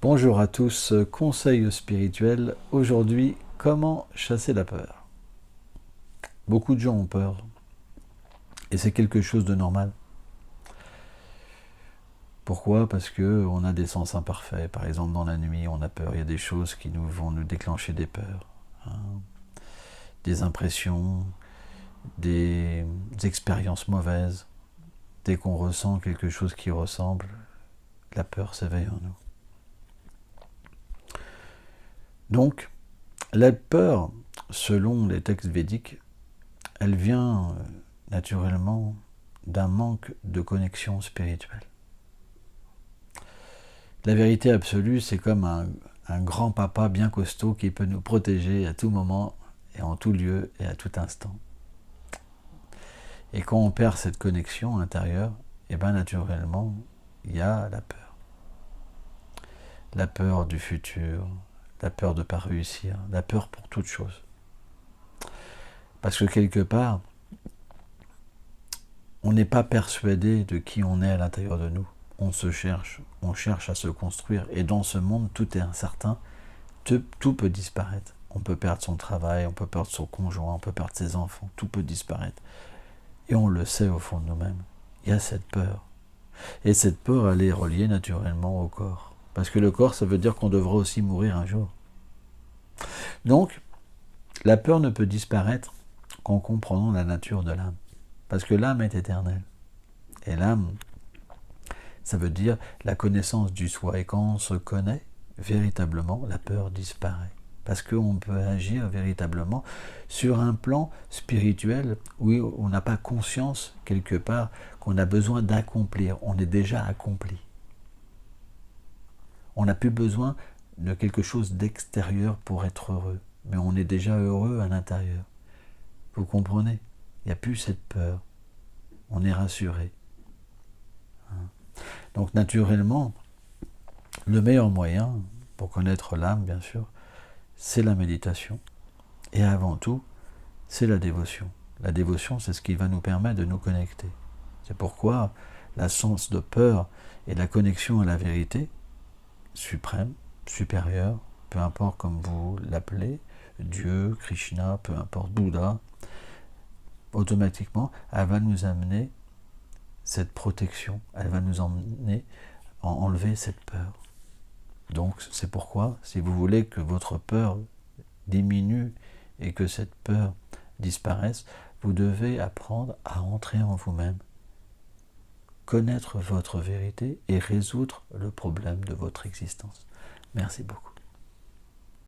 Bonjour à tous, conseil spirituel. Aujourd'hui, comment chasser la peur? Beaucoup de gens ont peur et c'est quelque chose de normal. Pourquoi? Parce que on a des sens imparfaits. Par exemple, dans la nuit, on a peur. Il y a des choses qui vont nous déclencher des peurs, hein. Des impressions, des expériences mauvaises. Dès qu'on ressent quelque chose qui ressemble, la peur s'éveille en nous. Donc, la peur, selon les textes védiques, elle vient naturellement d'un manque de connexion spirituelle. La vérité absolue, c'est comme un grand papa bien costaud qui peut nous protéger à tout moment et en tout lieu et à tout instant. Et quand on perd cette connexion intérieure, et bien naturellement, il y a la peur. La peur du futur, la peur de ne pas réussir, la peur pour toute chose. Parce que quelque part, on n'est pas persuadé de qui on est à l'intérieur de nous. On cherche à se construire. Et dans ce monde, tout est incertain, tout peut disparaître. On peut perdre son travail, on peut perdre son conjoint, on peut perdre ses enfants, tout peut disparaître. Et on le sait au fond de nous-mêmes. Il y a cette peur. Et cette peur, elle est reliée naturellement au corps. Parce que le corps, ça veut dire qu'on devra aussi mourir un jour. Donc, la peur ne peut disparaître qu'en comprenant la nature de l'âme. Parce que l'âme est éternelle. Et l'âme, ça veut dire la connaissance du soi. Et quand on se connaît véritablement, la peur disparaît. Parce qu'on peut agir véritablement sur un plan spirituel où on n'a pas conscience, quelque part, qu'on a besoin d'accomplir. On est déjà accompli. On n'a plus besoin de quelque chose d'extérieur pour être heureux. Mais on est déjà heureux à l'intérieur. Vous comprenez? Il n'y a plus cette peur. On est rassuré. Donc naturellement, le meilleur moyen pour connaître l'âme, bien sûr, c'est la méditation. Et avant tout, c'est la dévotion. La dévotion, c'est ce qui va nous permettre de nous connecter. C'est pourquoi l'absence de peur et la connexion à la vérité suprême, supérieure, peu importe comme vous l'appelez, Dieu, Krishna, peu importe, Bouddha, automatiquement, elle va nous amener cette protection, elle va nous emmener à enlever cette peur. Donc c'est pourquoi, si vous voulez que votre peur diminue et que cette peur disparaisse, vous devez apprendre à entrer en vous-même, connaître votre vérité et résoudre le problème de votre existence. Merci beaucoup.